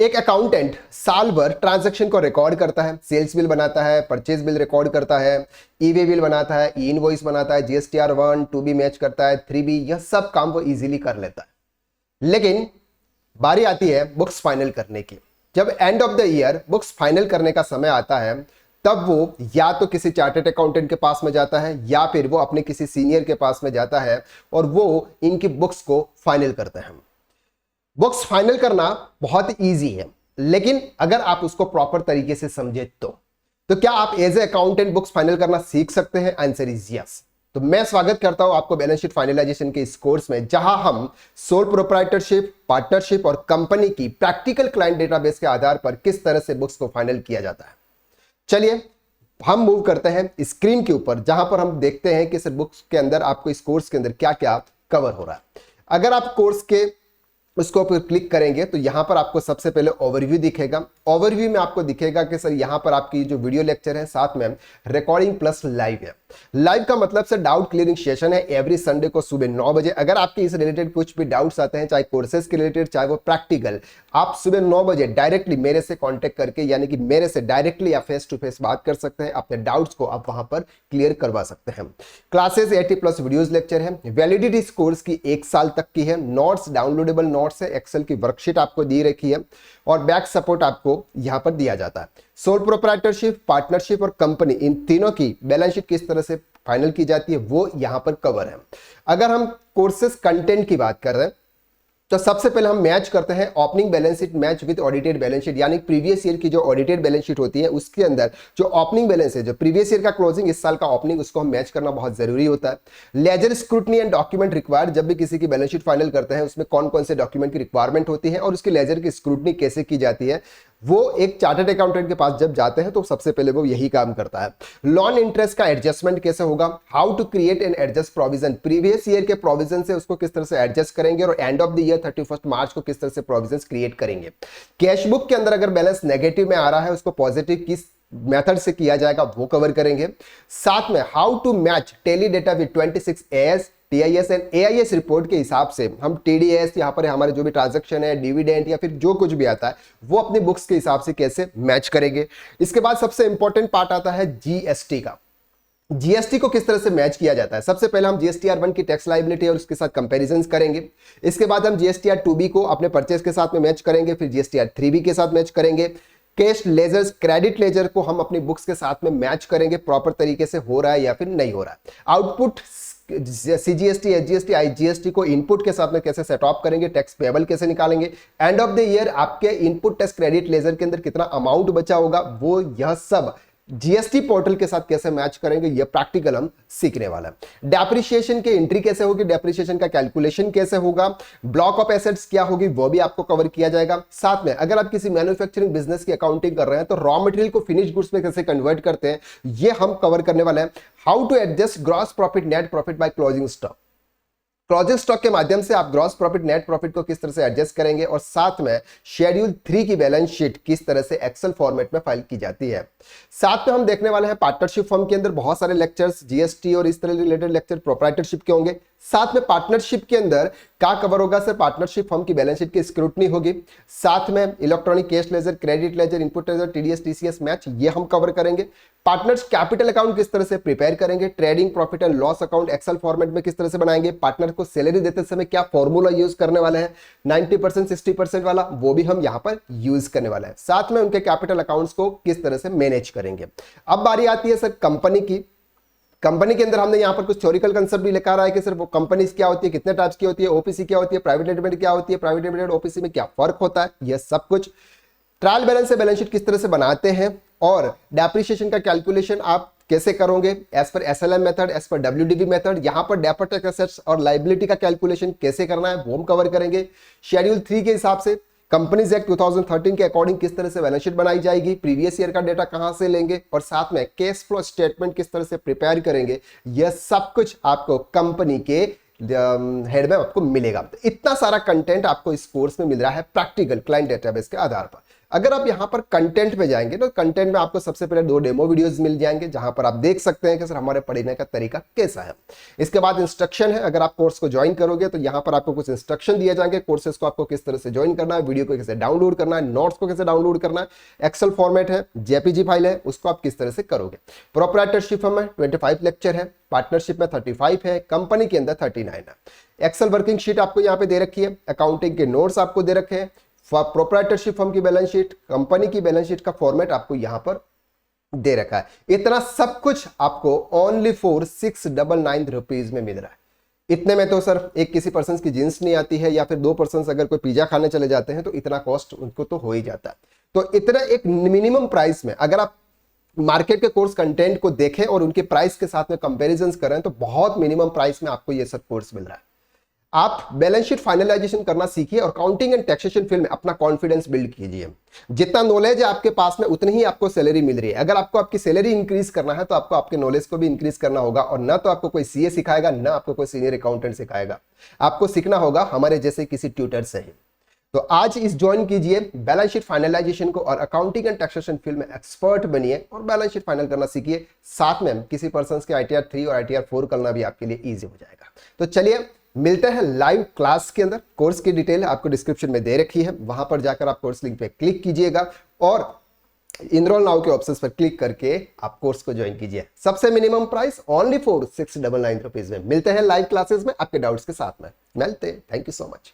एक अकाउंटेंट साल भर ट्रांजैक्शन को रिकॉर्ड करता है, सेल्स बिल बनाता है, परचेज बिल रिकॉर्ड करता है, ईवे बिल बनाता है, ई इनवॉइस बनाता है, जीएसटीआर 1 2B मैच करता है, 3B, यह सब काम वो इजीली कर लेता है। लेकिन बारी आती है बुक्स फाइनल करने की। जब and of the year books final करने का समय आता है, तब वो या तो किसी चार्टर्ड अकाउंटेंट के पास में जाता है या फिर वो अपने किसी सीनियर के पास में जाता है और वो इनकी बुक्स को फाइनल करते हैं। बुक्स फाइनल करना बहुत इजी है, लेकिन अगर आप उसको प्रॉपर तरीके से समझे तो क्या आप as a accountant books final करना सीख सकते हैं? Answer is yes. तो मैं स्वागत करता हूं आपको बैलेंस शीट फाइनलाइजेशन के इस कोर्स में, जहां हम सोल प्रोप्राइटरशिप, पार्टनरशिप और कंपनी की प्रैक्टिकल क्लाइंट डेटाबेस के आधार पर किस तरह से बुक्स को फाइनल किया जाता है। चलिए हम मूव करते हैं स्क्रीन के ऊपर, जहां पर हम देखते हैं कि सर बुक्स के अंदर आपको इस कोर्स के अंदर क्या क्या कवर हो रहा है। अगर आप कोर्स के उसको पर क्लिक करेंगे तो यहां पर आपको सबसे पहले ओवरव्यू दिखेगा। ओवरव्यू में आपको दिखेगा कि सर यहां पर आपकी जो वीडियो लेक्चर है, साथ में रिकॉर्डिंग प्लस लाइव है। लाइव का मतलब सर डाउट क्लियरिंग सेशन है एवरी संडे को सुबह 9 बजे। अगर आपके इस रिलेटेड कुछ भी डाउट्स आते हैं, चाहे कोर्सेज के रिलेटेड चाहे वो प्रैक्टिकल, आप सुबह 9 बजे डायरेक्टली मेरे से कॉन्टेक्ट करके, यानी कि मेरे से डायरेक्टली या फेस टू फेस बात कर सकते हैं। अपने डाउट्स को आप वहां पर क्लियर करवा सकते हैं। क्लासेस 80+ वीडियोज लेक्चर है। वैलिडिटी इस कोर्स की 1 साल तक की है। नोट्स डाउनलोडेबल नोट्स है, एक्सेल की वर्कशीट आपको दी रखी है और बैक सपोर्ट आपको यहां पर दिया जाता है। सोल प्रोप्राइटरशिप, पार्टनरशिप और कंपनी, इन तीनों की बैलेंस शीट किस तरह से फाइनल की जाती है वो यहां पर कवर है। अगर हम कोर्सेस कंटेंट की बात कर रहे हैं तो सबसे पहले हम मैच करते हैं opening balance sheet match with audited balance sheet, यानी प्रीवियस ईयर की जो ऑडिटेड बैलेंस शीट होती है उसके अंदर जो ओपनिंग बैलेंस है, जो प्रीवियस ईयर का क्लोजिंग, इस साल का ओपनिंग, उसको हम मैच करना बहुत जरूरी होता है। Ledger scrutiny and document required, जब भी किसी की बैलेंस शीट फाइनल करते हैं उसमें कौन कौन से डॉक्यूमेंट की रिक्वायरमेंट होती है और उसकी लेजर की स्क्रूटनी कैसे की जाती है, वो एक चार्टर्ड अकाउंटेंट के पास जब जाते हैं तो सबसे पहले वो यही काम करता है। लोन इंटरेस्ट का एडजस्टमेंट कैसे होगा, how to create and adjust provision, previous year के प्रोविजन से उसको किस तरह से एडजस्ट करेंगे और एंड ऑफ द ईयर 31 मार्च को किस तरह से प्रोविजन क्रिएट करेंगे। कैश बुक के अंदर अगर बैलेंस नेगेटिव में आ रहा है उसको पॉजिटिव किस मेथड से किया जाएगा वो कवर करेंगे। साथ में how to match Tally data with 26 AS, TIS and AIS report के हिसाब से हम टीडीएस, यहां पर हमारे जो भी ट्रांजैक्शन है, डिविडेंड या फिर जो कुछ भी आता है वो अपनी बुक्स के हिसाब से कैसे मैच करेंगे। इसके बाद सबसे इंपॉर्टेंट पार्ट आता है जीएसटी का। जीएसटी को किस तरह से मैच किया जाता है। सबसे पहले हम जीएसटीआर 1 की टैक्स लायबिलिटी और उसके साथ कंपैरिजंस करेंगे। इसके बाद हम जीएसटीआर 2B को अपने परचेज के साथ में मैच करेंगे, फिर जीएसटीआर 3B के साथ मैच करेंगे। कैश लेजर्स, क्रेडिट लेजर को हम अपनी बुक्स के साथ में मैच करेंगे, प्रॉपर तरीके से हो रहा है या फिर नहीं हो रहा है। आउटपुट सीजीएसटी, एचजीएसटी, आईजीएसटी को इनपुट के साथ में कैसे सेट ऑफ करेंगे, टैक्स पेबल कैसे निकालेंगे, एंड ऑफ द ईयर आपके इनपुट टैक्स क्रेडिट लेजर के अंदर कितना अमाउंट बचा होगा, वो यह सब जीएसटी पोर्टल के साथ कैसे मैच करेंगे, ये प्रैक्टिकल हम सीखने वाला है। डेप्रिसिएशन की एंट्री कैसे होगी, डेप्रिसिएशन का कैलकुलेशन कैसे होगा, ब्लॉक ऑफ एसेट्स क्या होगी वो भी आपको कवर किया जाएगा। साथ में अगर आप किसी मैन्युफैक्चरिंग बिजनेस की अकाउंटिंग कर रहे हैं तो रॉ मटेरियल को फिनिश गुड्स में कैसे कन्वर्ट करते हैं ये हम कवर करने वाले हैं। How to adjust gross profit, net profit by closing stock, closing stock के माध्यम से आप ग्रॉस प्रॉफिट, नेट प्रॉफिट को किस तरह से एडजस्ट करेंगे, और साथ में शेड्यूल 3 की बैलेंस शीट किस तरह से एक्सेल फॉर्मेट में फाइल की जाती है। साथ में हम देखने वाले हैं पार्टनरशिप फर्म के अंदर बहुत सारे लेक्चर्स, जीएसटी और इस तरह रिलेटेड लेक्चर प्रोप्राइटरशिप के होंगे। साथ में पार्टनरशिप के अंदर क्या कवर होगा सर, पार्टनरशिप फर्म की बैलेंस शीट की स्क्रूटनी होगी। साथ में electronic cash ledger, credit ledger, input ledger, TDS, TCS match, ये हम कवर करेंगे। पार्टनर्स कैपिटल अकाउंट किस तरह से प्रिपेयर करेंगे, trading profit and loss account Excel format में किस तरह से बनाएंगे, पार्टनर को सैलरी देते समय क्या फॉर्मूला यूज करने वाले हैं, 90% 60% वाला, वो भी हम यहां पर यूज करने वाले हैं। साथ में उनके कैपिटल अकाउंट्स को किस तरह से मैनेज करेंगे। अब बारी आती है सर कंपनी की। कंपनी के अंदर हमने यहां पर कुछ थ्योरिकल कंसेप्ट भी लिखा रहा है कि सिर्फ वो कंपनीज क्या होती है, कितने टाइप्स की होती है, ओपीसी क्या होती है, प्राइवेट लिमिटेड क्या होती है, प्राइवेट लिमिटेड ओपीसी में क्या फर्क होता है, यह सब कुछ। ट्रायल बैलेंस से बैलेंस शीट किस तरह से बनाते हैं और डेप्रिसिएशन का कैलकुलेशन आप कैसे करोगे as per SLM method, as per WDB method. यहां पर डेफर्ड टैक्स एसेट्स और लायबिलिटी का कैलकुलेशन कैसे करना है वो हम कवर करेंगे। शेड्यूल 3 के हिसाब से कंपनीज एक्ट 2013 के अकॉर्डिंग किस तरह से बैलेंस शीट बनाई जाएगी, प्रीवियस ईयर का डेटा कहां से लेंगे, और साथ में कैश फ्लो स्टेटमेंट किस तरह से प्रिपेयर करेंगे, यह सब कुछ आपको कंपनी के हेड में आपको मिलेगा। तो इतना सारा कंटेंट आपको इस कोर्स में मिल रहा है प्रैक्टिकल क्लाइंट डेटाबेस के आधार पर। अगर आप यहाँ पर कंटेंट पे जाएंगे तो कंटेंट में आपको सबसे पहले 2 डेमो वीडियोस मिल जाएंगे जहां पर आप देख सकते हैं कि सर हमारे पढ़ने का तरीका कैसा है। इसके बाद इंस्ट्रक्शन है, अगर आप कोर्स को ज्वाइन करोगे तो यहाँ पर आपको कुछ इंस्ट्रक्शन दिए जाएंगे, कोर्सेज को आपको किस तरह से ज्वाइन करना है, वीडियो को कैसे डाउनलोड करना है, नोट्स को कैसे डाउनलोड करना है, एक्सेल फॉर्मेट है, जेपीजी फाइल है, उसको आप किस तरह से करोगे। प्रोप्राइटरशिप में 25 लेक्चर है, पार्टनरशिप में 35 है, कंपनी के अंदर 39 है। एक्सेल वर्किंग शीट आपको यहाँ पे दे रखी है, अकाउंटिंग के नोट्स आपको दे रखे हैं, प्रोप्राइटरशिप फर्म की बैलेंस शीट, कंपनी की बैलेंस शीट का फॉर्मेट आपको यहां पर दे रखा है। इतना सब कुछ आपको ओनली फॉर 699 रुपीज में मिल रहा है। इतने में तो सर एक किसी पर्सन की जींस नहीं आती है, या फिर 2 पर्सन अगर कोई पिज्जा खाने चले जाते हैं तो इतना कॉस्ट उनको तो हो ही जाता है। तो इतना एक मिनिमम प्राइस में अगर आप मार्केट के कोर्स कंटेंट को देखें और उनके प्राइस के साथ में कंपैरिजन करें तो बहुत मिनिमम प्राइस में आपको ये सब कोर्स मिल रहा है। आप बैलेंस शीट फाइनलाइजेशन करना सीखिए और काउंटिंग एंड टैक्सेशन फील्ड में अपना कॉन्फिडेंस बिल्ड कीजिए। जितना नॉलेज है आपके पास में उतनी ही आपको सैलरी मिल रही है। अगर आपको आपकी सैलरी इंक्रीज करना है तो आपको आपके नॉलेज को भी इंक्रीज करना होगा, और ना तो आपको कोई सीए सिखाएगा, ना आपको कोई सीनियर अकाउंटेंट सिखाएगा। आपको सीखना होगा हमारे जैसे किसी ट्यूटर से ही। तो आज इस ज्वाइन कीजिए बैलेंस शीट फाइनलाइजेशन को और अकाउंटिंग एंड टैक्सेशन फील्ड में एक्सपर्ट बनिए और बैलेंस शीट फाइनल करना सीखिए। साथ में किसी पर्सन के ITR 3 और ITR 4 करना भी आपके लिए इजी हो जाएगा। तो चलिए मिलते हैं लाइव क्लास के अंदर। कोर्स की डिटेल आपको डिस्क्रिप्शन में दे रखी है, वहां पर जाकर आप कोर्स लिंक पे क्लिक कीजिएगा और इनरोल नाउ के ऑप्शंस पर क्लिक करके आप कोर्स को ज्वाइन कीजिए। सबसे minimum price only for 699 rupees में। मिलते हैं लाइव क्लासेस में आपके डाउट्स के साथ में। मिलते हैं। Thank you so much.